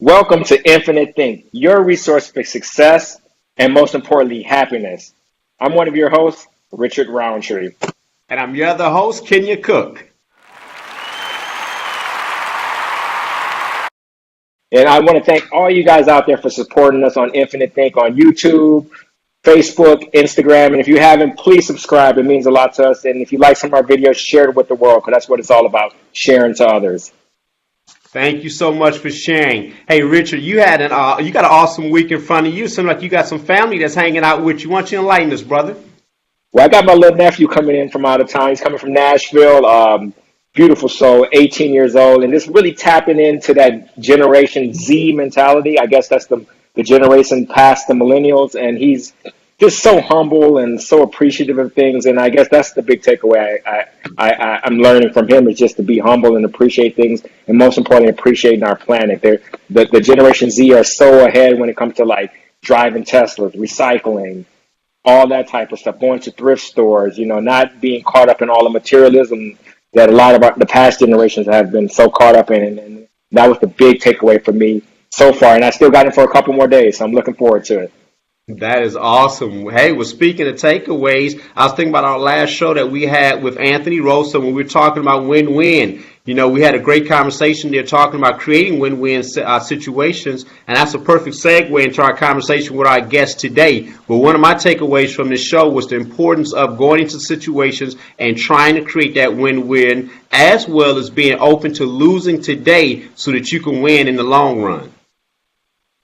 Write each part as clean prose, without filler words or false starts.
Welcome to Infinite Think, your resource for success and most importantly, happiness. I'm one of your hosts, Richard Roundtree. And I'm your other host, Kenya Cook. And I want to thank all you guys out there for supporting us on Infinite Think on YouTube, Facebook, Instagram. And if you haven't, please subscribe. It means a lot to us. And if you like some of our videos, share it with the world because that's what it's all about, sharing to others. Thank you so much for sharing. Hey, Richard, you got an awesome week in front of you. Seems like you got some family that's hanging out with you. Why don't you enlighten us, brother? Well, I got my little nephew coming in from out of town. He's coming from Nashville. Beautiful soul, 18 years old, and just really tapping into that Generation Z mentality. I guess that's the generation past the millennials, and he's just so humble and so appreciative of things. And I guess that's the big takeaway I'm learning from him is just to be humble and appreciate things, and most importantly, appreciating our planet. The Generation Z are so ahead when it comes to like driving Teslas, recycling, all that type of stuff, going to thrift stores, not being caught up in all the materialism that a lot of the past generations have been so caught up in. And that was the big takeaway for me so far. And I still got it for a couple more days, so I'm looking forward to it. That is awesome. Hey, well, speaking of takeaways, I was thinking about our last show that we had with Anthony Rosa when we were talking about win-win. We had a great conversation there talking about creating win-win situations, and that's a perfect segue into our conversation with our guest today. But one of my takeaways from this show was the importance of going into situations and trying to create that win-win, as well as being open to losing today so that you can win in the long run.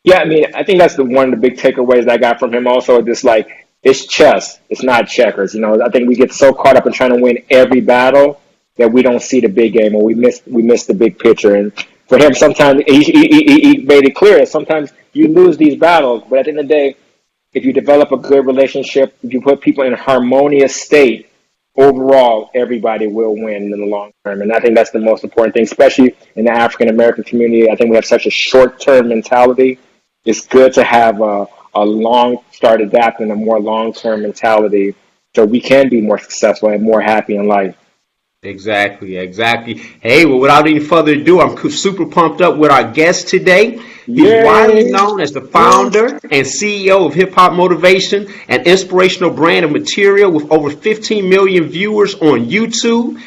Yeah, I think that's one of the big takeaways I got from him also, just like, it's chess, it's not checkers. I think we get so caught up in trying to win every battle that we don't see the big game or we miss the big picture. And for him, sometimes he made it clear, sometimes you lose these battles, but at the end of the day, if you develop a good relationship, if you put people in a harmonious state, overall, everybody will win in the long term. And I think that's the most important thing, especially in the African-American community. I think we have such a short-term mentality. It's good to have a start adapting a more long-term mentality so we can be more successful and more happy in life. Exactly. Hey, well, without any further ado, I'm super pumped up with our guest today. He's widely known as the founder and CEO of Hip Hop Motivation, an inspirational brand of material with over 15 million viewers on YouTube.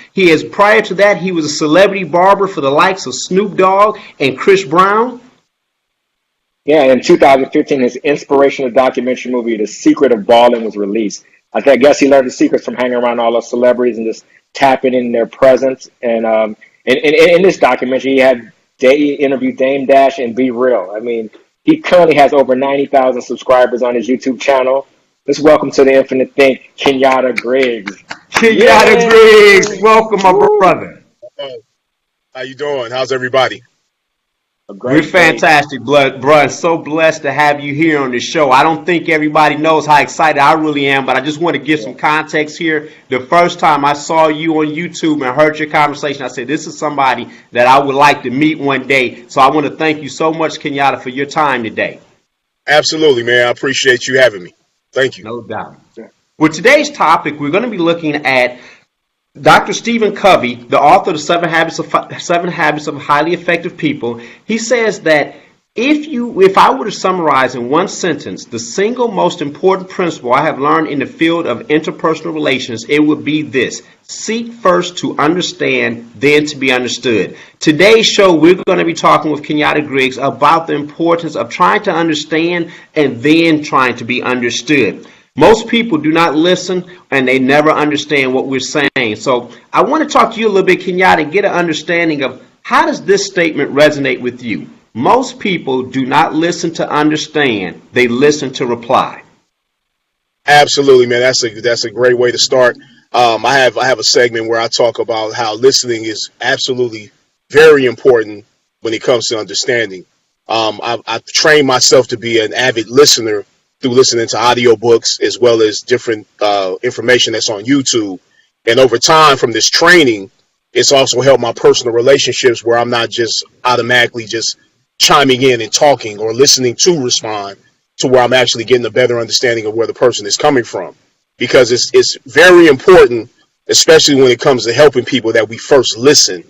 Prior to that, he was a celebrity barber for the likes of Snoop Dogg and Chris Brown. Yeah, in 2015, his inspirational documentary movie, The Secret of Ballin', was released. I guess he learned the secrets from hanging around all those celebrities and just tapping in their presence. And in this documentary, he interviewed Dame Dash and Be Real. He currently has over 90,000 subscribers on his YouTube channel. Let's welcome to the Infinite Think, Kenyatta Griggs. Kenyatta Griggs, welcome, my brother. How you doing? How's everybody? We're fantastic, bro. So blessed to have you here on the show. I don't think everybody knows how excited I really am, but I just want to give some context here. The first time I saw you on YouTube and heard your conversation, I said, this is somebody that I would like to meet one day. So I want to thank you so much, Kenyatta, for your time today. Absolutely, man. I appreciate you having me. Thank you. No doubt. With today's topic, we're going to be looking at Dr. Stephen Covey, the author of the 7 Habits of Highly Effective People. He says that if I were to summarize in one sentence the single most important principle I have learned in the field of interpersonal relations, it would be this: seek first to understand, then to be understood. Today's show, we're going to be talking with Kenyatta Griggs about the importance of trying to understand and then trying to be understood. Most people do not listen and they never understand what we're saying. So I want to talk to you a little bit, Kenyatta, and get an understanding of how does this statement resonate with you? Most people do not listen to understand, they listen to reply. Absolutely, man. That's a great way to start. I have a segment where I talk about how listening is absolutely very important when it comes to understanding. I've trained myself to be an avid listener through listening to audiobooks as well as different information that's on YouTube. And over time from this training, it's also helped my personal relationships where I'm not just automatically just chiming in and talking or listening to respond, to where I'm actually getting a better understanding of where the person is coming from. Because it's very important, especially when it comes to helping people, that we first listen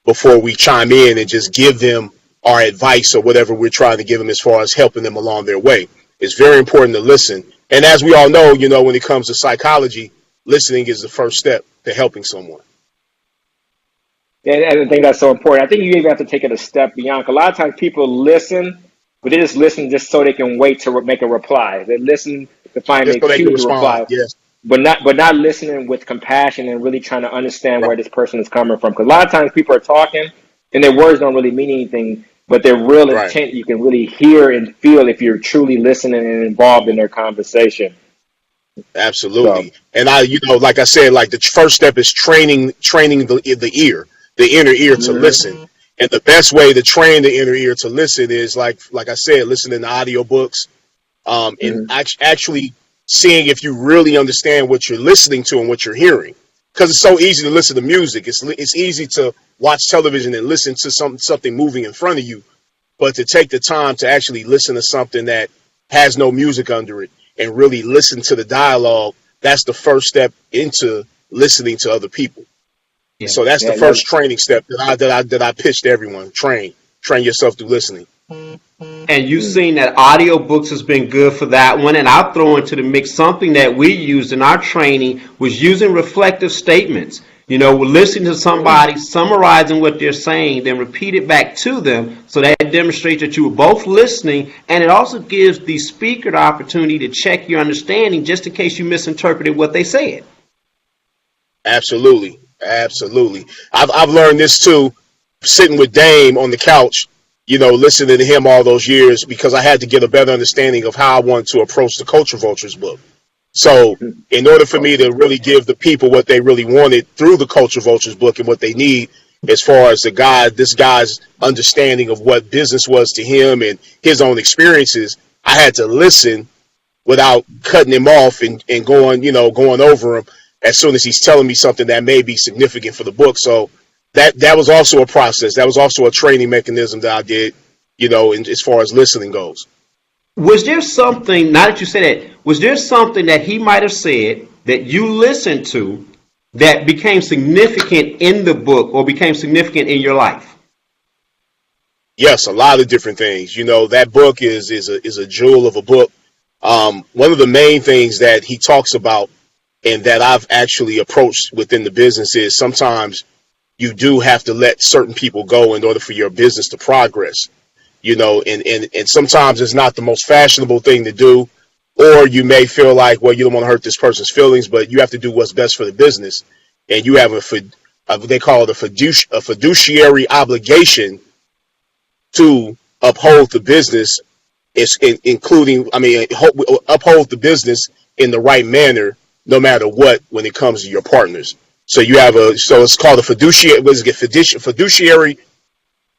before we chime in and just give them our advice or whatever we're trying to give them as far as helping them along their way. It's very important to listen. And as we all know, when it comes to psychology, listening is the first step to helping someone. And I think that's so important. I think you even have to take it a step beyond. A lot of times people listen, but they just listen just so they can wait to make a reply. They listen to find Just a so they can cue to respond. reply, Yes. but not listening with compassion and really trying to understand Right. where this person is coming from. Because a lot of times people are talking and their words don't really mean anything, but their real Right. intent you can really hear and feel if you're truly listening and involved in their conversation. So, Absolutely. And like I said, like the first step is training the ear, the inner ear to mhm, listen. And the best way to train the inner ear to listen is like I said, listening to audiobooks, and mhm, actually seeing if you really understand what you're listening to and what you're hearing. Because it's so easy to listen to music. It's easy to watch television and listen to something moving in front of you, but to take the time to actually listen to something that has no music under it and really listen to the dialogue, that's the first step into listening to other people. Yeah. So that's the yeah, first training step that I pitch to everyone. Train yourself through listening. And you've seen that audiobooks has been good for that one. And I'll throw into the mix something that we used in our training was using reflective statements. We're listening to somebody, summarizing what they're saying, then repeat it back to them. So that demonstrates that you were both listening. And it also gives the speaker the opportunity to check your understanding just in case you misinterpreted what they said. Absolutely, absolutely. I've learned this too, sitting with Dame on the couch, listening to him all those years because I had to get a better understanding of how I wanted to approach the Culture Vultures book. So, in order for me to really give the people what they really wanted through the Culture Vultures book and what they need, as far as this guy's understanding of what business was to him and his own experiences, I had to listen without cutting him off and going over him as soon as he's telling me something that may be significant for the book. So that was also a process. That was also a training mechanism that I did, as far as listening goes. Was there something, now that you said that, was there something that he might have said that you listened to that became significant in the book or became significant in your life? Yes, a lot of different things. That book is a jewel of a book. One of the main things that he talks about and that I've actually approached within the business is sometimes you do have to let certain people go in order for your business to progress. And sometimes it's not the most fashionable thing to do, or you may feel like, well, you don't want to hurt this person's feelings, but you have to do what's best for the business. And you have they call it a fiduciary obligation to uphold the business, uphold the business in the right manner, no matter what, when it comes to your partners. So it's called a fiduciary. What is it? Fiduciary.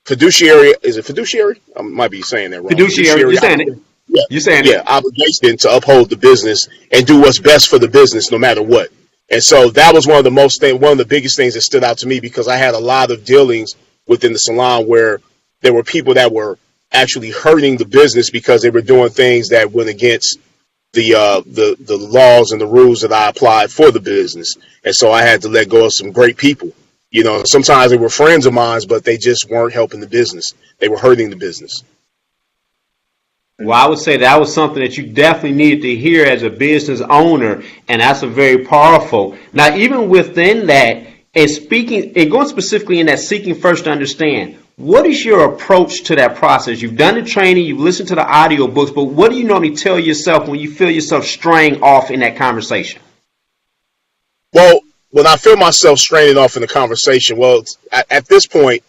Fiduciary, is it fiduciary? I might be saying that wrong. Fiduciary, you're Fiduciary saying it. obligation. Yeah, You're saying yeah, it. obligation to uphold the business and do what's best for the business, no matter what. And so that was one of the biggest things that stood out to me because I had a lot of dealings within the salon where there were people that were actually hurting the business because they were doing things that went against the laws and the rules that I applied for the business. And so I had to let go of some great people. Sometimes they were friends of mine, but they just weren't helping the business. They were hurting the business. Well, I would say that was something that you definitely needed to hear as a business owner, and that's a very powerful. Now, even within that, and speaking and going specifically in that seeking first to understand, what is your approach to that process? You've done the training, you've listened to the audio books, but what do you normally tell yourself when you feel yourself straying off in that conversation? Well, when I feel myself straining off in the conversation, well, at this point,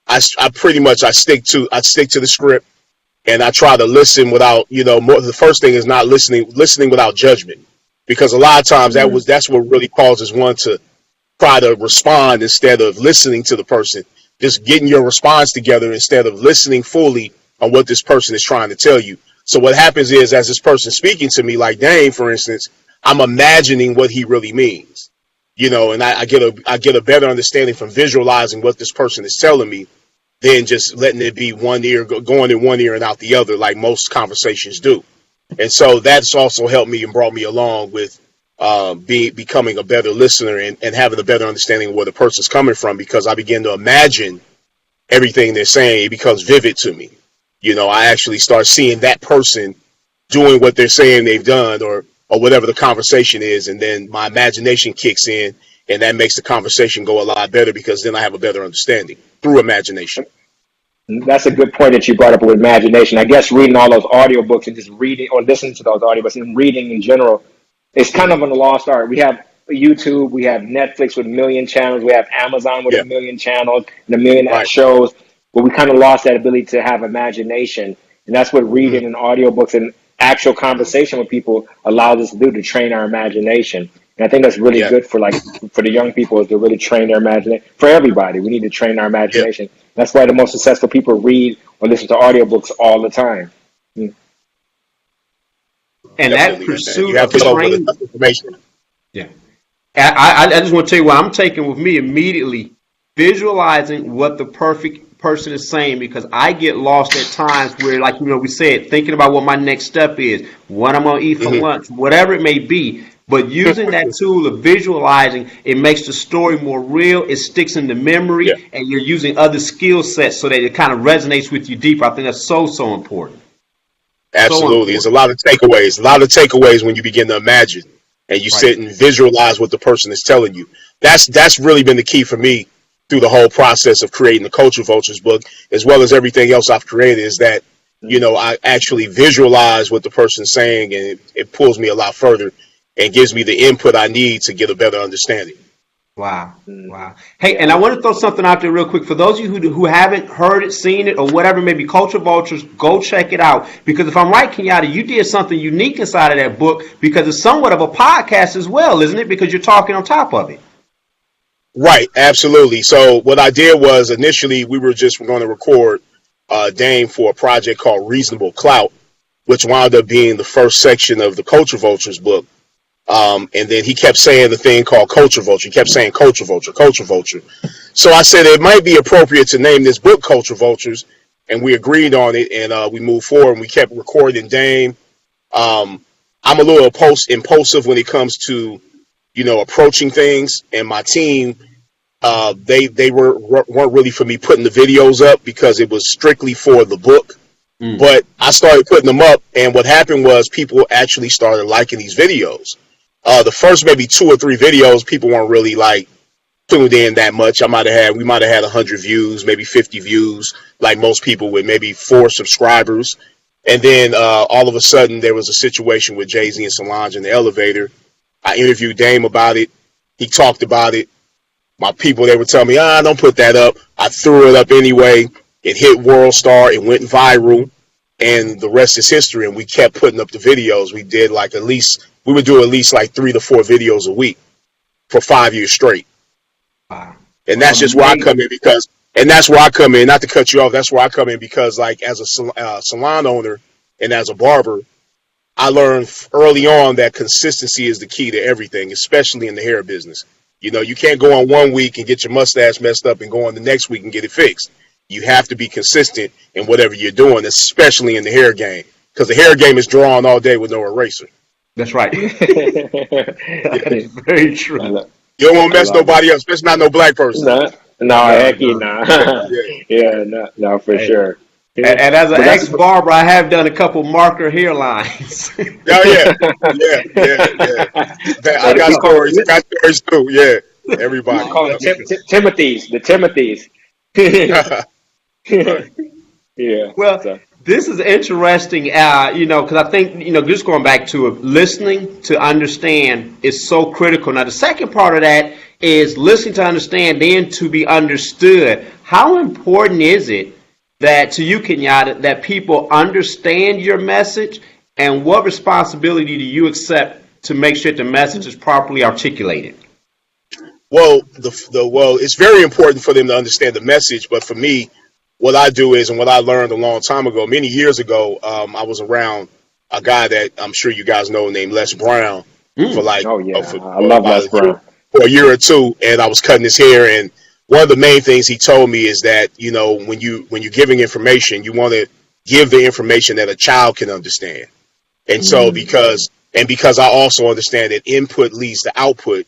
I pretty much I stick to the script, and I try to listen without the first thing is not listening without judgment, because a lot of times mhm. that's what really causes one to try to respond instead of listening to the person, just getting your response together instead of listening fully on what this person is trying to tell you. So what happens is, as this person speaking to me, like Dane, for instance, I'm imagining what he really means, and I get a better understanding from visualizing what this person is telling me than just letting it be one ear going in one ear and out the other, like most conversations do. And so that's also helped me and brought me along with becoming a better listener and having a better understanding of where the person's coming from, because I begin to imagine everything they're saying, it becomes vivid to me. I actually start seeing that person doing what they're saying they've done, or whatever the conversation is, and then my imagination kicks in, and that makes the conversation go a lot better because then I have a better understanding through imagination. That's a good point that you brought up with imagination. I guess reading all those audiobooks and just reading or listening to those audiobooks and reading in general, it's kind of on a lost art. We have YouTube, we have Netflix with a million channels, we have Amazon with Yeah, a million channels and a million right. shows, but we kind of lost that ability to have imagination. And that's what Mm, reading and audiobooks and actual conversation with people allows us to do, to train our imagination. And I think that's really yeah, good for the young people, is to really train their imagination. For everybody, we need to train our yeah, imagination. That's why the most successful people read or listen to audiobooks all the time. Mm. And that definitely, man. pursuit You have of to know with training. enough information. Yeah. I just want to tell you what I'm taking with me immediately, visualizing what the perfect person is saying, because I get lost at times where, like, we said, thinking about what my next step is, what I'm going to eat for Hmm. lunch, whatever it may be. But using that tool of visualizing, it makes the story more real. It sticks in the Yeah, memory, and you're using other skill sets so that it kind of resonates with you deeper. I think that's so, so important. So absolutely. There's a important. lot of takeaways. A lot of takeaways when you begin to imagine and you Right. sit and visualize what the person is telling you. That's really been the key for me through the whole process of creating the Culture Vultures book, as well as everything else I've created, is that I actually visualize what the person's saying, and it pulls me a lot further and gives me the input I need to get a better understanding. Wow. Mm. Wow. Hey, and Yeah. I want to throw something out there real quick. For those of you who haven't heard it, seen it, or whatever, maybe Culture Vultures, go check it out. Because if I'm right, Kenyatta, you did something unique inside of that book, because it's somewhat of a podcast as well, isn't it? Because you're talking on top of it. Right, absolutely. So what I did was, initially we were just going to record Dame for a project called Reasonable Clout, which wound up being the first section of the Culture Vultures book. And then he kept saying the thing called Culture Vulture. He kept saying Culture Vulture, Culture Vulture. So I said it might be appropriate to name this book Culture Vultures, and we agreed on it, and we moved forward, and we kept recording Dame. Um, I'm a little impulsive when it comes to approaching things, and my team, weren't really for me putting the videos up because it was strictly for the book. Mm. But I started putting them up, and what happened was people actually started liking these videos. The first maybe 2 or 3 videos, people weren't really like tuned in that much. We might have had 100 views, maybe 50 views, like most people, with maybe 4 subscribers. And then all of a sudden, there was a situation with Jay-Z and Solange in the elevator. I interviewed Dame about it. He talked about it. My people, they would tell me, don't put that up. I threw it up anyway. It hit World Star. It went viral. And the rest is history. And we kept putting up the videos. We would do at least like 3 to 4 videos a week for 5 years straight. Wow. And that's just where I come in not to cut you off. That's where I come in because, like, as a salon owner and as a barber, I learned early on that consistency is the key to everything, especially in the hair business. You can't go on one week and get your mustache messed up and go on the next week and get it fixed. You have to be consistent in whatever you're doing, especially in the hair game, because the hair game is drawn all day with no eraser. That's right. That Yeah. is very I true. love, You don't want to I mess love it. nobody up, especially not no black person. No, no, No, heck no. no. Yeah. Yeah, no, no, for Hey. sure. Yeah, And as an but that's ex-barber, I have done a couple marker hairlines. Oh yeah, yeah, yeah, yeah. I what got we call stories. I got stories too. Yeah, we used to everybody. call it Timothy's, the Timothy's. Yep. Right. Yeah. Well, So this is interesting, because I think, just going back to it, listening to understand is so critical. Now, the second part of that is listening to understand, then to be understood. How important is it that, to you, Kenyatta, that people understand your message, and what responsibility do you accept to make sure the message is properly articulated? Well, it's very important for them to understand the message. But for me, what I do is, and what I learned a long time ago, many years ago, I was around a guy that I'm sure you guys know named Les Brown for Mm. like oh yeah, I for love about Les Brown. for a year or two, and I was cutting his hair. And one of the main things he told me is that when you're giving information, you want to give the information that a child can understand. And so Mm. because I also understand that input leads to output,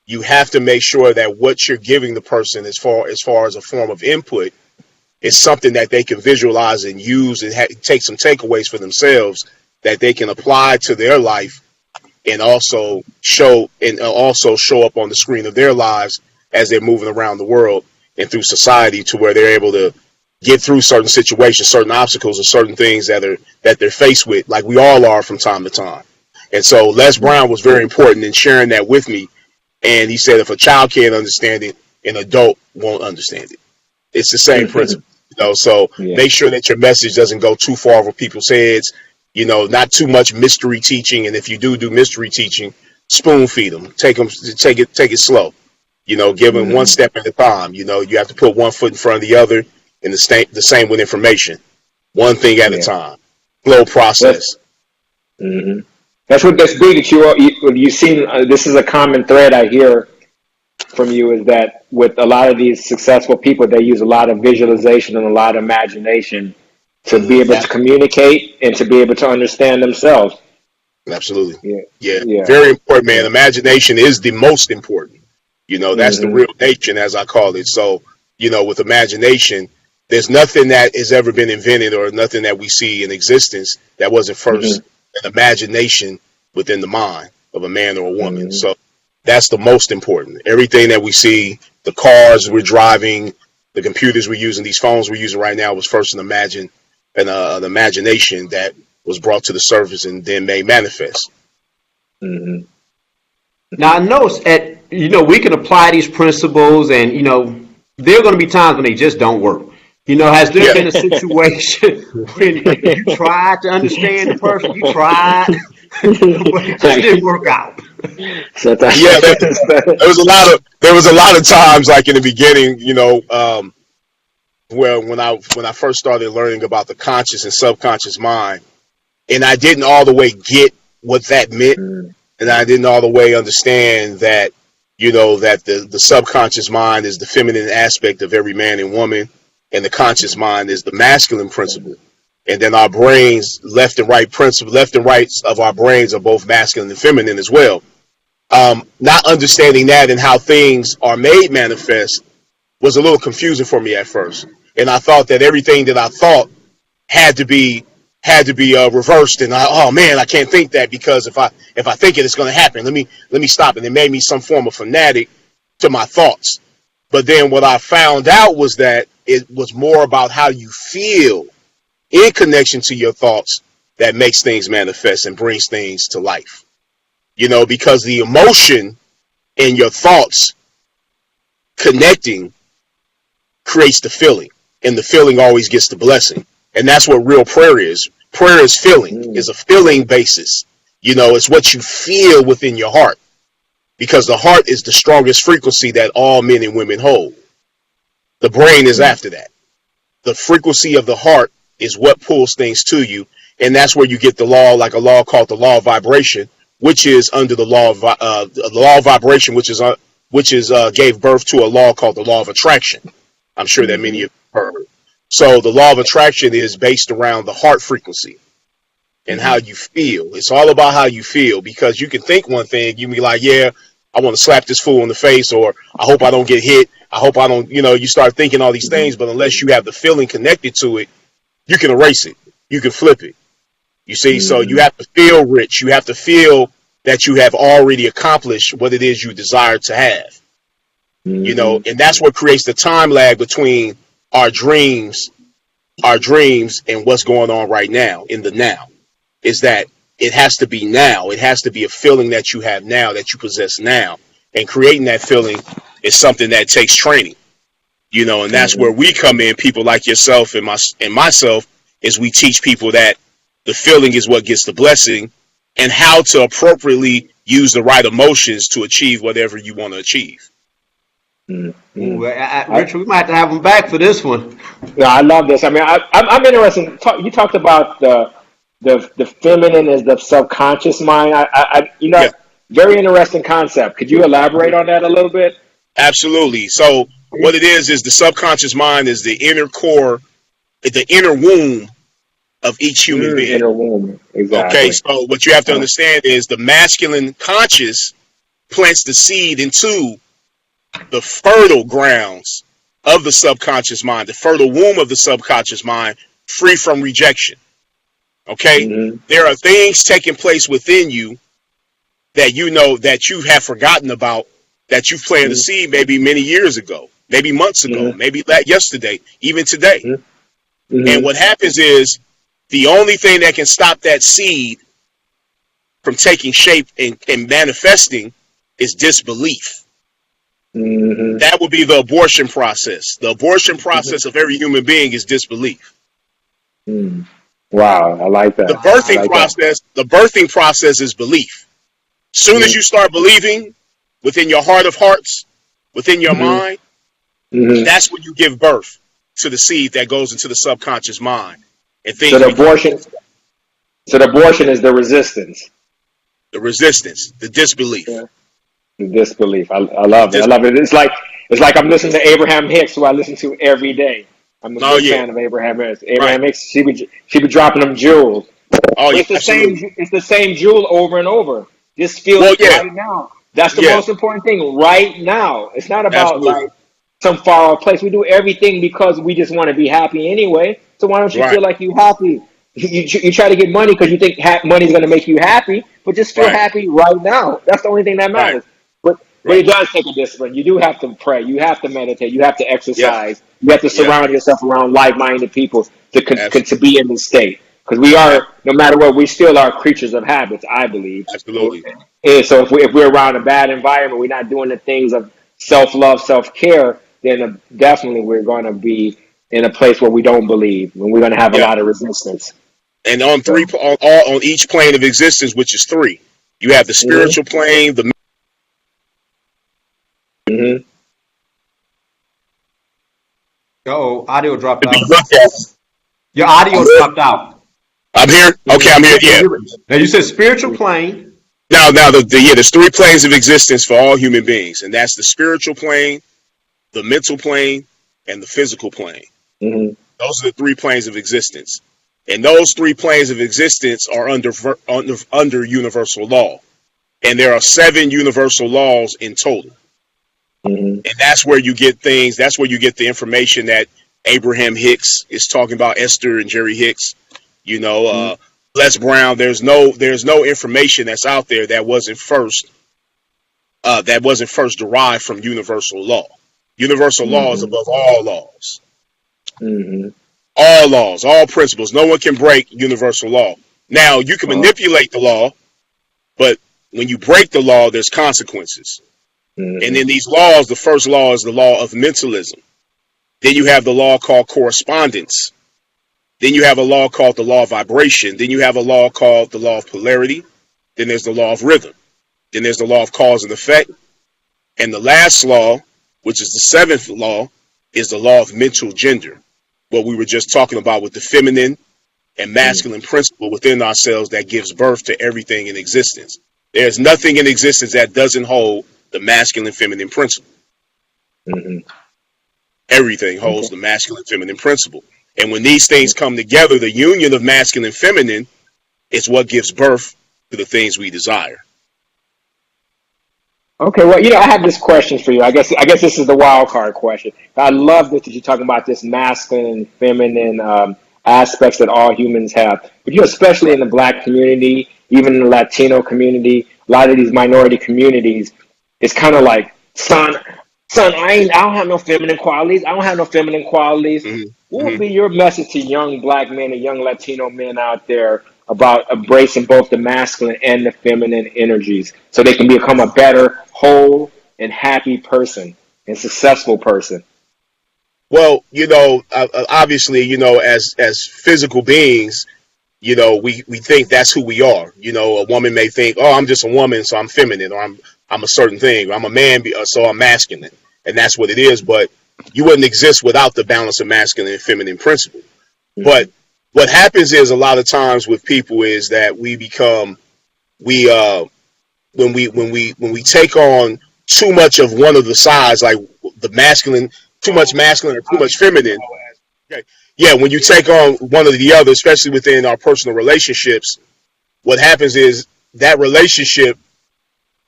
you have to make sure that what you're giving the person as far as a form of input It's something that they can visualize and use and take some takeaways for themselves that they can apply to their life and also show up on the screen of their lives as they're moving around the world and through society to where they're able to get through certain situations, certain obstacles, or certain things that they're faced with, like we all are from time to time. And so Les Brown was very important in sharing that with me. And he said, if a child can't understand it, an adult won't understand it. It's the same principle, So make sure that your message doesn't go too far over people's heads. Not too much mystery teaching. And if you do mystery teaching, spoon feed them. Take it slow. Give them one step at a time. You have to put one foot in front of the other, and the same with information. One thing at a time. Slow process. That's big that you've seen. This is a common thread I hear from you, is that with a lot of these successful people, they use a lot of visualization and a lot of imagination to be able to communicate and to be able to understand themselves. Absolutely. Yeah. Very important, man. Imagination is the most important. That's the real nation, as I call it. So, with imagination, there's nothing that has ever been invented or nothing that we see in existence that wasn't first an imagination within the mind of a man or a woman. So that's the most important. Everything that we see, the cars we're driving, the computers we're using, these phones we're using right now, was first an imagination that was brought to the surface and then made manifest. Now, I noticed we can apply these principles, and there are going to be times when they just don't work. Has there been a situation when you tried to understand the person, you tried, but it just didn't work out? There was a lot of times, like in the beginning, where when I first started learning about the conscious and subconscious mind, and I didn't all the way get what that meant, and I didn't all the way understand that, that the subconscious mind is the feminine aspect of every man and woman, and the conscious mind is the masculine principle. And then our brains, left and right of our brains are both masculine and feminine as well. Not understanding that and how things are made manifest was a little confusing for me at first. And I thought that everything that I thought had to be reversed. And I can't think that, because if I think it, it's going to happen. Let me stop it. It made me some form of fanatic to my thoughts. But then what I found out was that it was more about how you feel in connection to your thoughts that makes things manifest and brings things to life. Because the emotion in your thoughts connecting creates the feeling, and the feeling always gets the blessing. And that's what real prayer is. Prayer is feeling, is a feeling basis. It's what you feel within your heart, because the heart is the strongest frequency that all men and women hold. The brain is after that. The frequency of the heart is what pulls things to you. And that's where you get the law, like a law called the law of vibration, which is under the law of vibration, which gave birth to a law called the law of attraction. I'm sure that many of you have heard. So the law of attraction is based around the heart frequency and how you feel. It's all about how you feel, because you can think one thing, you can be like, yeah, I want to slap this fool in the face, or I hope I don't get hit. I hope I don't, you start thinking all these things, but unless you have the feeling connected to it, you can erase it. You can flip it. You see, so you have to feel rich. You have to feel that you have already accomplished what it is you desire to have. And that's what creates the time lag between our dreams and what's going on right now, in the now, is that it has to be now. It has to be a feeling that you have now, that you possess now. And creating that feeling is something that takes training, and that's where we come in, people like yourself and myself, is we teach people that the feeling is what gets the blessing, and how to appropriately use the right emotions to achieve whatever you want to achieve. Ooh, Richard, we might have to have him back for this one. No, I love this. I mean, I'm interested. You talked about the feminine is the subconscious mind. Very interesting concept. Could you elaborate on that a little bit? Absolutely. So what it is the subconscious mind is the inner core, the inner womb of each human being. Inner womb. Exactly. Okay, so what you have to understand is the masculine conscious plants the seed into the fertile grounds of the subconscious mind, the fertile womb of the subconscious mind, free from rejection. Okay? Mm-hmm. There are things taking place within you that you know that you have forgotten about, that you planted a seed maybe many years ago, maybe months ago, Mm-hmm. maybe yesterday, even today. And Mm-hmm. what happens is the only thing that can stop that seed from taking shape and manifesting is disbelief. Mm-hmm. That would be the abortion process. The abortion process of every human being is disbelief. Mm-hmm. Wow, I like The that. I birthing like that. process, the birthing process is belief. Soon as you start believing within your heart of hearts, within your Mm-hmm. mind, Mm-hmm. that's when you give birth to the seed that goes into the subconscious mind, and So things the become abortion, so the abortion is the resistance, the resistance, the disbelief. yeah. The disbelief. I love it. I Dis- love it. It's like I'm listening to Abraham Hicks, who I listen to every day. I'm a oh big yeah, fan of Abraham Hicks. right. Abraham Hicks, she be dropping them jewels, Oh but yeah, it's the same. absolutely. It's the same jewel over and over. This Well, feels yeah, right now. That's the yeah, most important thing. Right now. It's not about absolutely. like some far off place. We do everything because we just want to be happy anyway. So why don't you Right, feel like you happy? You try to get money because you think money is going to make you happy, but just feel right, happy right now. That's the only thing that right, matters. But right. it does take a discipline. You do have to pray. You have to meditate. You have to Yeah, exercise. You have to yeah, surround yourself around like-minded people to absolutely, be in this state. Because we are, no matter what, we still are creatures of habits. I believe. absolutely. And so if we're around a bad environment, we're not doing the things of self-love, self-care, then definitely we're going to be in a place where we don't believe, and we're going to have a Yeah, lot of resistance. and on So, on each plane of existence, which is three, you have the hmm spiritual plane, the hmm Oh, audio dropped to be out. looked at. Your audio dropped out. I'm here. Okay, I'm here. Yeah. Now you said spiritual plane. Now there's three planes of existence for all human beings, and that's the spiritual plane, the mental plane, and the physical plane. hmm Those are the three planes of existence, and those three planes of existence are under universal law, and there are 7 universal laws in total. hmm And that's where you get things. That's where you get the information that Abraham Hicks is talking about, Esther and Jerry Hicks. You know, Les Brown. There's no information that's out there that wasn't first derived from universal law. Universal law is hmm above all laws, hmm all principles. No one can break universal law. Now you can Well, manipulate the law, but when you break the law, there's consequences. And hmm in these laws, the first law is the law of mentalism. Then you have the law called correspondence. Then you have a law called the law of vibration. Then you have a law called the law of polarity. Then there's the law of rhythm. Then there's the law of cause and effect. And the last law, which is the 7th law, is the law of mental gender. What we were just talking about with the feminine and masculine principle within ourselves that gives birth to everything in existence. There's nothing in existence that doesn't hold the masculine feminine principle. hmm Everything holds Okay. the masculine feminine principle. And when these things come together, the union of masculine and feminine is what gives birth to the things we desire. Okay, well, I have this question for you. I guess this is the wild card question. I love that you're talking about this masculine and feminine aspects that all humans have. But especially Right. in the Black community, even in the Latino community, a lot of these minority communities, it's kind of like, son, I don't have no feminine qualities. I don't have no feminine qualities. hmm What hmm would be your message to young Black men and young Latino men out there about embracing both the masculine and the feminine energies so they can become a better, whole, and happy person and successful person? Well, obviously, as physical beings, we think that's who we are. A woman may think, oh, I'm just a woman, so I'm feminine, or I'm a certain thing. Or I'm a man, so I'm masculine, and that's what it is. But you wouldn't exist without the balance of masculine and feminine principle. Mm-hmm. But what happens is a lot of times with people is that we when we take on too much of one of the sides, like the masculine, too much masculine or too much feminine. Okay. Yeah, when you take on one or the other, especially within our personal relationships, what happens is that relationship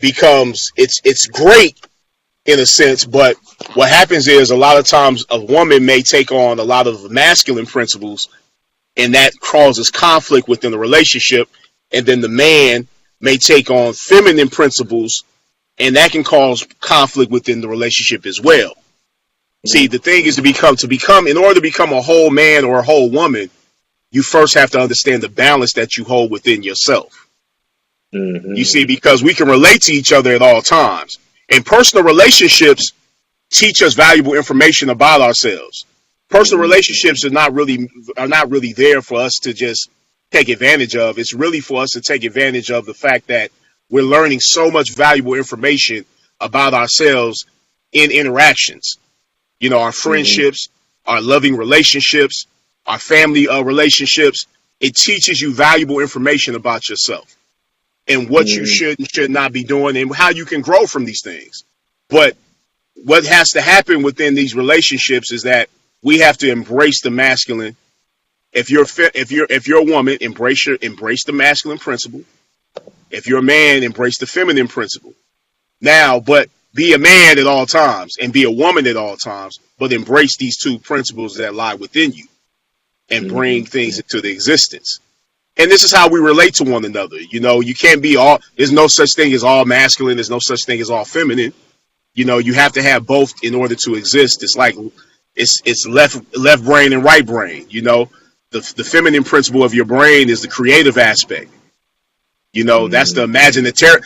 becomes it's great in a sense. But what happens is a lot of times a woman may take on a lot of masculine principles, and that causes conflict within the relationship. And then the man may take on feminine principles, and that can cause conflict within the relationship as well. See, the thing is in order to become a whole man or a whole woman, you first have to understand the balance that you hold within yourself. You see, because we can relate to each other at all times. And personal relationships teach us valuable information about ourselves. Personal relationships are not really there for us to just take advantage of. It's really for us to take advantage of the fact that we're learning so much valuable information about ourselves in interactions. You know, our friendships, our loving relationships, our family relationships. It teaches you valuable information about yourself and what you should and should not be doing and how you can grow from these things. But what has to happen within these relationships is that we have to embrace the masculine. If you're a woman, embrace the masculine principle. If you're a man, embrace the feminine principle. Now, but be a man at all times and be a woman at all times, but embrace these two principles that lie within you and bring things into the existence. And this is how we relate to one another. You know, you can't be there's no such thing as all masculine. There's no such thing as all feminine. You know, you have to have both in order to exist. It's like it's left brain and right brain. You know, the feminine principle of your brain is the creative aspect. You know, that's the imagination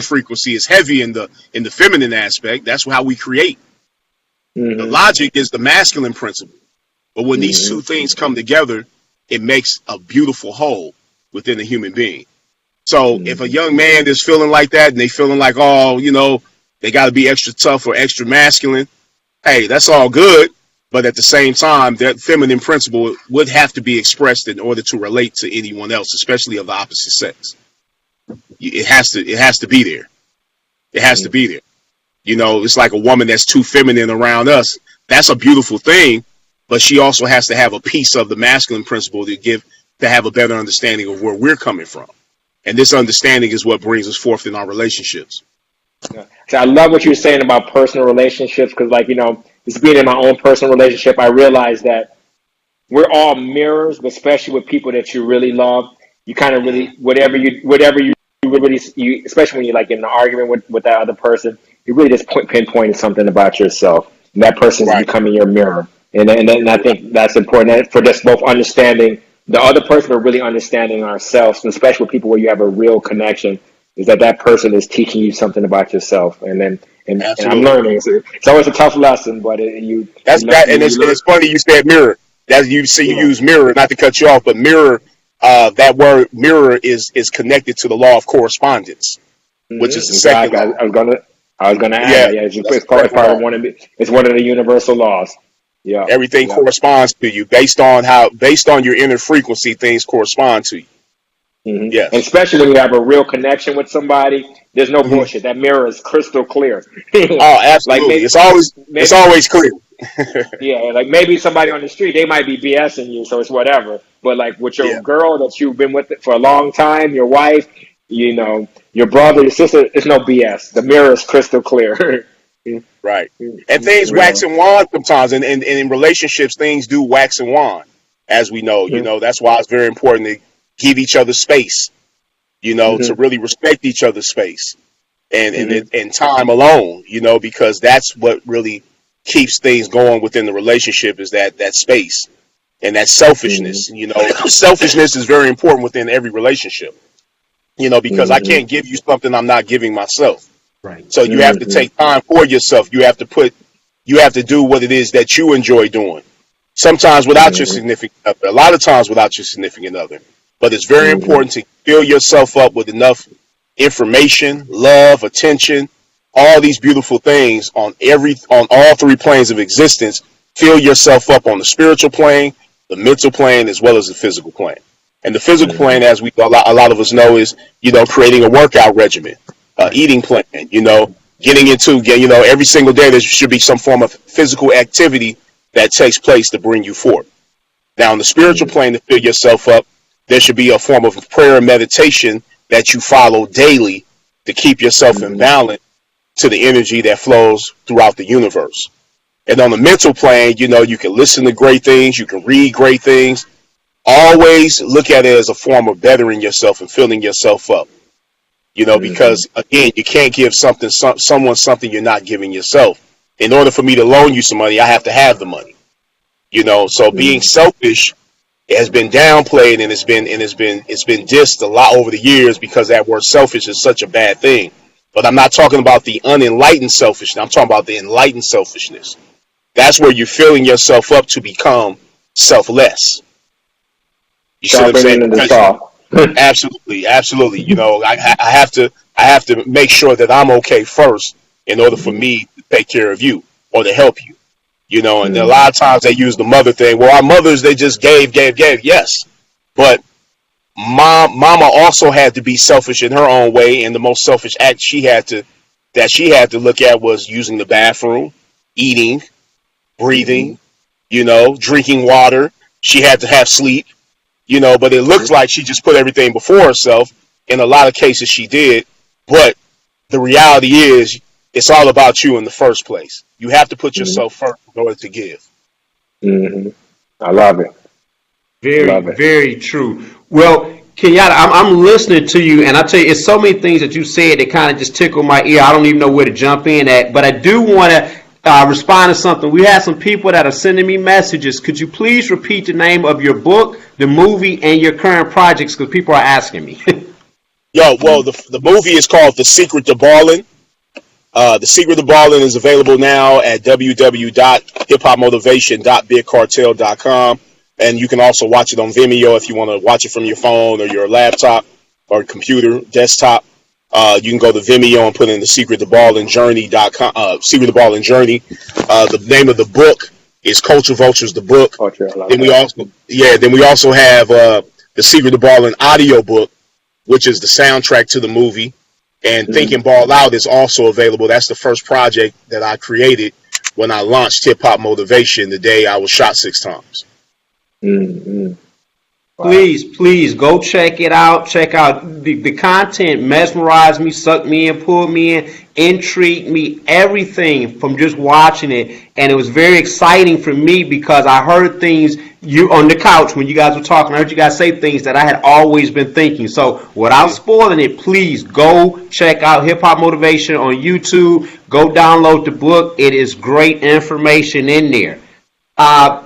frequency is heavy in the feminine aspect. That's how we create. The logic is the masculine principle. But when these two things come together, it makes a beautiful whole within a human being. So if a young man is feeling like that and they feeling like, oh, you know, they got to be extra tough or extra masculine, hey, that's all good. But at the same time, that feminine principle would have to be expressed in order to relate to anyone else, especially of the opposite sex. It has to be there. It has to be there. You know, it's like a woman that's too feminine around us. That's a beautiful thing, but she also has to have a piece of the masculine principle to have a better understanding of where we're coming from. And this understanding is what brings us forth in our relationships. Yeah. So I love what you're saying about personal relationships because, like, you know, just being in my own personal relationship, I realized that we're all mirrors, but especially with people that you really love, you kind of really, whatever you really, especially when you're like in an argument with that other person, you really just pinpoint something about yourself. And that person is becoming your mirror. And I think that's important for just both understanding the other person, but really understanding ourselves, and especially with people where you have a real connection, is that person is teaching you something about yourself. And I'm learning. It's always a tough lesson, but it's funny you said mirror. That you use mirror, not to cut you off, but mirror. That word mirror is connected to the law of correspondence, which is the second law. I was gonna add. Yeah, it's one of the universal laws. Yeah, everything corresponds to you based on your inner frequency. Things correspond to you. Yes. And especially when you have a real connection with somebody, there's no bullshit. That mirror is crystal clear. Oh, absolutely. It's always clear. Yeah, like maybe somebody on the street, they might be BSing you, so it's whatever. But like with your girl that you've been with for a long time, your wife, you know, your brother, your sister, it's no BS. The mirror is crystal clear. Right. And things wax and wane sometimes. And in relationships, things do wax and wane, as we know. You know, that's why it's very important to give each other space, you know, to really respect each other's space and time alone, you know, because that's what really keeps things going within the relationship is that space and that selfishness. You know, selfishness is very important within every relationship, you know, because I can't give you something I'm not giving myself. Right. So you have to take time for yourself. You have to do what it is that you enjoy doing. Sometimes without your significant other, a lot of times without your significant other. But it's very important to fill yourself up with enough information, love, attention, all these beautiful things on all three planes of existence. Fill yourself up on the spiritual plane, the mental plane, as well as the physical plane. And the physical plane, as a lot of us know, is, you know, creating a workout regimen, eating plan, you know, every single day there should be some form of physical activity that takes place to bring you forth. Now, on the spiritual plane, to fill yourself up, there should be a form of prayer and meditation that you follow daily to keep yourself in balance, to the energy that flows throughout the universe. And on the mental plane, you can listen to great things, you can read great things. Always look at it as a form of bettering yourself and filling yourself up. Because again, you can't give someone something you're not giving yourself. In order for me to loan you some money, I have to have the money. So being selfish has been downplayed, and it's been dissed a lot over the years because that word selfish is such a bad thing. But I'm not talking about the unenlightened selfishness. I'm talking about the enlightened selfishness. That's where you're filling yourself up to become selfless. You see what I'm saying? Absolutely. I have to make sure that I'm okay first in order for me to take care of you or to help you. And a lot of times they use the mother thing. Well, our mothers, they just gave. Yes. But mama also had to be selfish in her own way. And the most selfish act she had to look at was using the bathroom, eating, breathing, drinking water. She had to have sleep, but it looks like she just put everything before herself. In a lot of cases she did. But the reality is, it's all about you in the first place. You have to put yourself first in order to give. I love it. Very true. Well, Kenyatta, I'm listening to you, and I tell you, it's so many things that you said that kind of just tickle my ear. I don't even know where to jump in at, but I do want to respond to something. We have some people that are sending me messages. Could you please repeat the name of your book, the movie, and your current projects? Because people are asking me. The movie is called The Secret to Ballin'. The Secret to Ballin' is available now at www.hiphopmotivation.bigcartel.com. And you can also watch it on Vimeo if you want to watch it from your phone or your laptop or computer, desktop. You can go to Vimeo and put in the Secret to Ballin' Journey.com. Secret to Ballin' Journey. The name of the book is Culture Vultures, the book. Then we also have the Secret to Ballin' audio book, which is the soundtrack to the movie. And Think and Ball Out is also available. That's the first project that I created when I launched Hip Hop Motivation the day I was shot 6 times. Wow. Please go check it out. Check out the content. Mesmerized me, sucked me in, pulled me in, intrigued me, everything from just watching it. And it was very exciting for me because I heard things you on the couch when you guys were talking. I heard you guys say things that I had always been thinking. So without spoiling it, please go check out Hip Hop Motivation on YouTube. Go download the book. It is great information in there.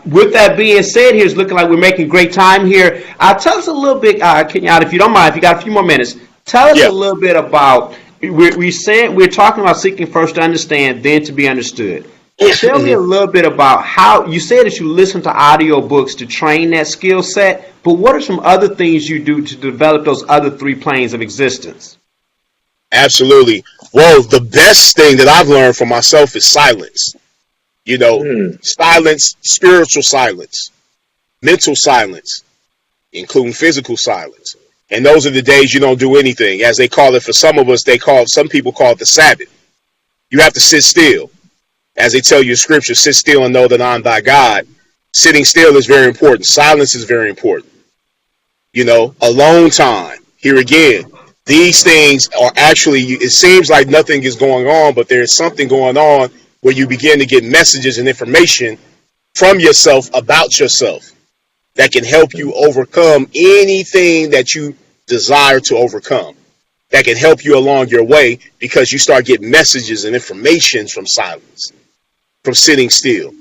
With that being said, here's looking like we're making great time here. Tell us a little bit, Kenyatta, if you don't mind, if you got a few more minutes, tell us a little bit about, we're talking about seeking first to understand, then to be understood. Tell me a little bit about how, you said that you listen to audio books to train that skill set, but what are some other things you do to develop those other 3 planes of existence? Absolutely. Well, the best thing that I've learned for myself is silence. Silence, spiritual silence, mental silence, including physical silence. And those are the days you don't do anything. As they call it, for some of us, some people call it the Sabbath. You have to sit still. As they tell you in scripture, sit still and know that I'm thy God. Sitting still is very important. Silence is very important. Alone time. Here again, these things are actually, it seems like nothing is going on, but there's something going on where you begin to get messages and information from yourself about yourself that can help you overcome anything that you desire to overcome, that can help you along your way because you start getting messages and information from silence, from sitting still.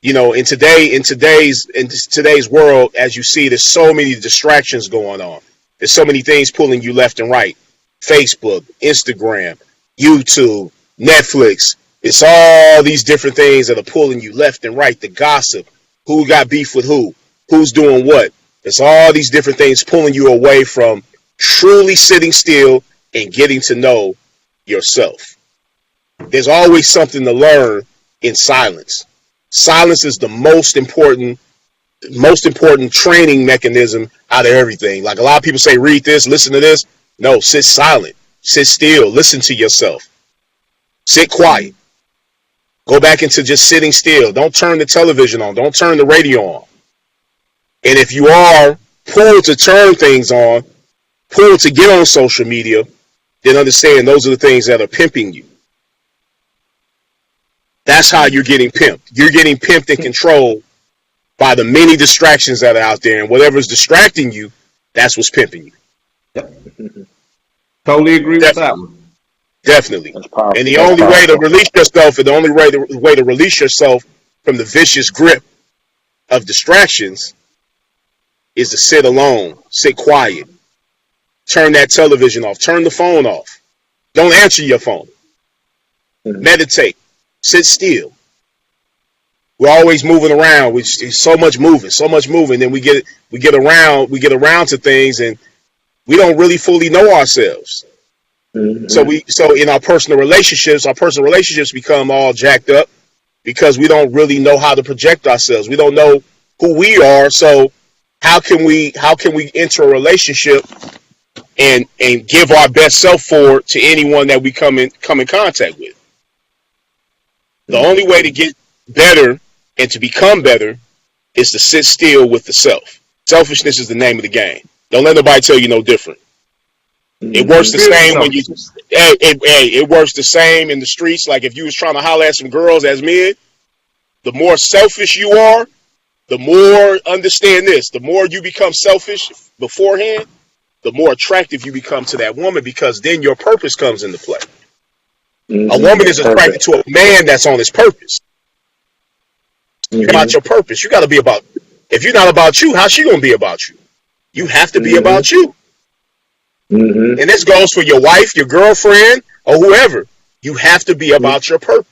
In today's world, as you see, there's so many distractions going on. There's so many things pulling you left and right. Facebook, Instagram, YouTube, Netflix. It's all these different things that are pulling you left and right. The gossip, who got beef with who, who's doing what. It's all these different things pulling you away from truly sitting still and getting to know yourself. There's always something to learn in silence. Silence is the most important training mechanism out of everything. Like a lot of people say, read this, listen to this. No, sit silent, sit still, listen to yourself. Sit quiet. Go back into just sitting still. Don't turn the television on. Don't turn the radio on. And if you are pulled to turn things on, pulled to get on social media, then understand those are the things that are pimping you. That's how you're getting pimped. You're getting pimped and controlled by the many distractions that are out there, and whatever's distracting you, that's what's pimping you. Yep. Totally agree with that one. Definitely. And the That's only way to powerful. release yourself, and the only way to release yourself from the vicious grip of distractions is to sit alone, sit quiet, turn that television off, turn the phone off. Don't answer your phone. Meditate, sit still. We're always moving around. It's so much moving. Then we get around to things, and we don't really fully know ourselves. So in our personal relationships become all jacked up because we don't really know how to project ourselves. We don't know who we are. So how can we enter a relationship and give our best self forward to anyone that we come in contact with? The only way to get better and to become better is to sit still with the self. Selfishness is the name of the game. Don't let nobody tell you no different. It works the same when you. It works the same in the streets. Like if you was trying to holler at some girls as men, the more selfish you are, the more, understand this, the more you become selfish beforehand, the more attractive you become to that woman, because then your purpose comes into play. A woman is attracted to a man that's on his purpose. About your purpose. You got to be about. If you're not about you, how's she gonna be about you? You have to be about you. And this goes for your wife, your girlfriend, or whoever. You have to be about your purpose.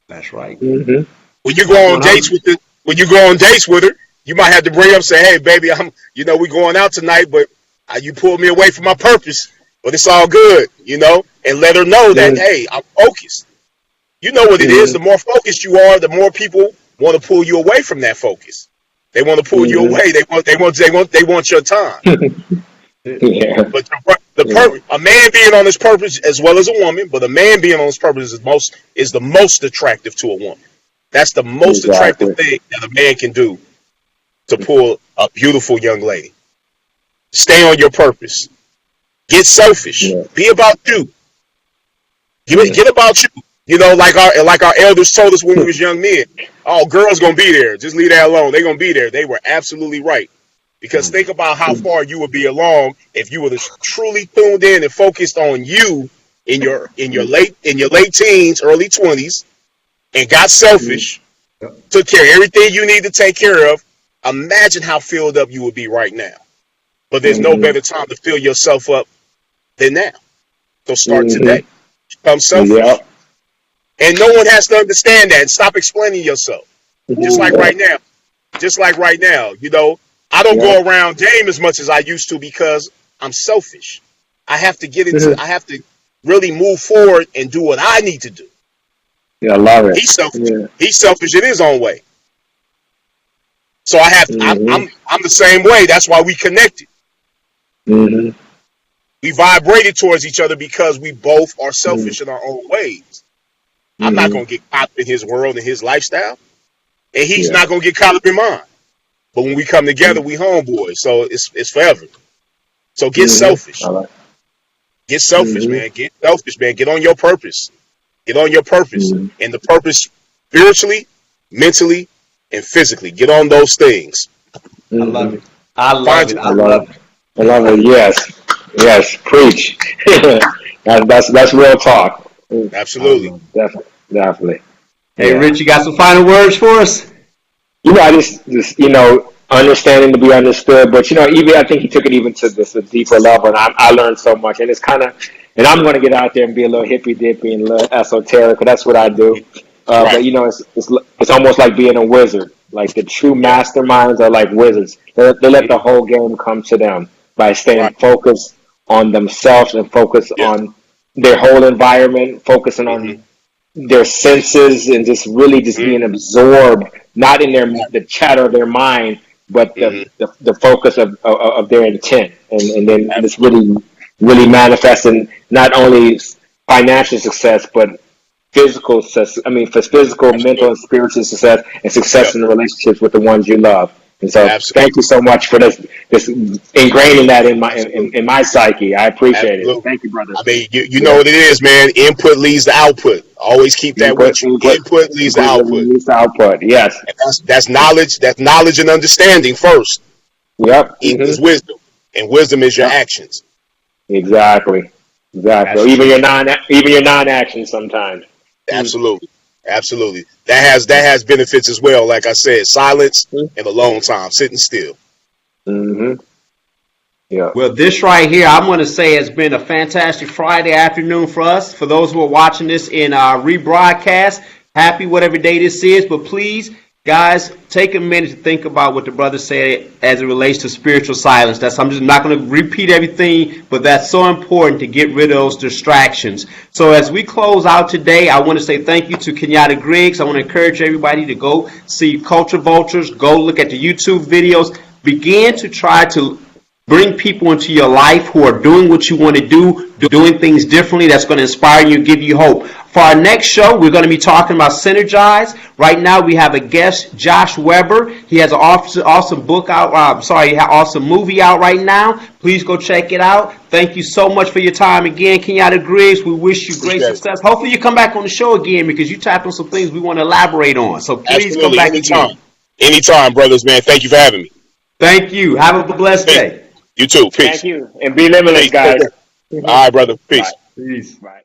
That's right. When you go on dates with her, you might have to bring up and say, "Hey, baby, we going out tonight, but you pulled me away from my purpose, but it's all good, and let her know that, hey, I'm focused. You know what it is. The more focused you are, the more people want to pull you away from that focus. They want to pull you away. They want your time. But a man being on his purpose as well as a woman, but a man being on his purpose is the most attractive to a woman. That's the most attractive thing that a man can do to pull a beautiful young lady. Stay on your purpose. Get selfish. Be about you. Get about you. Like our elders told us when we was young men. Oh, girls gonna be there. Just leave that alone. They're gonna be there. They were absolutely right. Because think about how far you would be along if you were truly tuned in and focused on you in your late teens, early 20s, and got selfish, took care of everything you need to take care of. Imagine how filled up you would be right now. But there's no better time to fill yourself up than now. So start today. Become selfish. And no one has to understand that and stop explaining yourself. Just like right now. I don't go around game as much as I used to because I'm selfish. I have to really move forward and do what I need to do. Yeah, I love it. He's selfish. He's selfish in his own way. So I'm the same way. That's why we connected. We vibrated towards each other because we both are selfish in our own ways. I'm not going to get caught up in his world and his lifestyle, and he's not going to get caught up in mine. But when we come together, we homeboys. So it's forever. So get selfish. Get selfish, man. Get selfish, man. Get on your purpose. Get on your purpose. And the purpose spiritually, mentally, and physically. Get on those things. I love it. I love it. I love it. Yes. Preach. That's real talk. Absolutely. Definitely. Hey, Rich, you got some final words for us? I just understanding to be understood, but even I think he took it even to this a deeper level, and I learned so much, and it's kind of, and I'm going to get out there and be a little hippy dippy and a little esoteric, because that's what I do. But it's almost like being a wizard. Like the true masterminds are like wizards. They let the whole game come to them by staying focused on themselves and focused on their whole environment, focusing on their senses and just really just being absorbed, not in the chatter of their mind, but the focus of their intent, and then it's really manifesting not only financial success but physical success. I mean, for physical, mental, and spiritual success, and success in the relationships with the ones you love. And so Absolutely. thank you so much for this ingraining that in my in my psyche. I appreciate it. Absolutely. Thank you, brother. I mean, you know Yeah. what it is, man. Input leads to output. Always keep that with you. Input leads to output. Output. Yes. And that's knowledge. That's knowledge and understanding first. Yep. Equals wisdom, and wisdom is your Yep. actions. Exactly. Exactly. Even your non actions sometimes. Absolutely, absolutely. That has benefits as well. Like I said, silence and alone time, sitting still. Mm-hmm. Yeah. Well, this right here, I'm going to say has been a fantastic Friday afternoon for us. For those who are watching this in rebroadcast, happy whatever day this is. But please, guys, take a minute to think about what the brother said as it relates to spiritual silence. I'm just not going to repeat everything, but that's so important to get rid of those distractions. So as we close out today, I want to say thank you to Kenyatta Griggs. I want to encourage everybody to go see Culture Vultures, go look at the YouTube videos, begin to try to bring people into your life who are doing what you want to do, doing things differently. That's going to inspire you, give you hope. For our next show, we're going to be talking about Synergize. Right now, we have a guest, Josh Weber. He has an awesome book out. Awesome movie out right now. Please go check it out. Thank you so much for your time again, Kenyatta Griggs. We wish you great success. Hopefully, you come back on the show again because you tapped on some things we want to elaborate on. So please come back again. Anytime, brothers, man. Thank you for having me. Thank you. Have a blessed day. You too. Peace. Thank you. And be limitless, guys. All right, brother. Peace. Peace. Bye.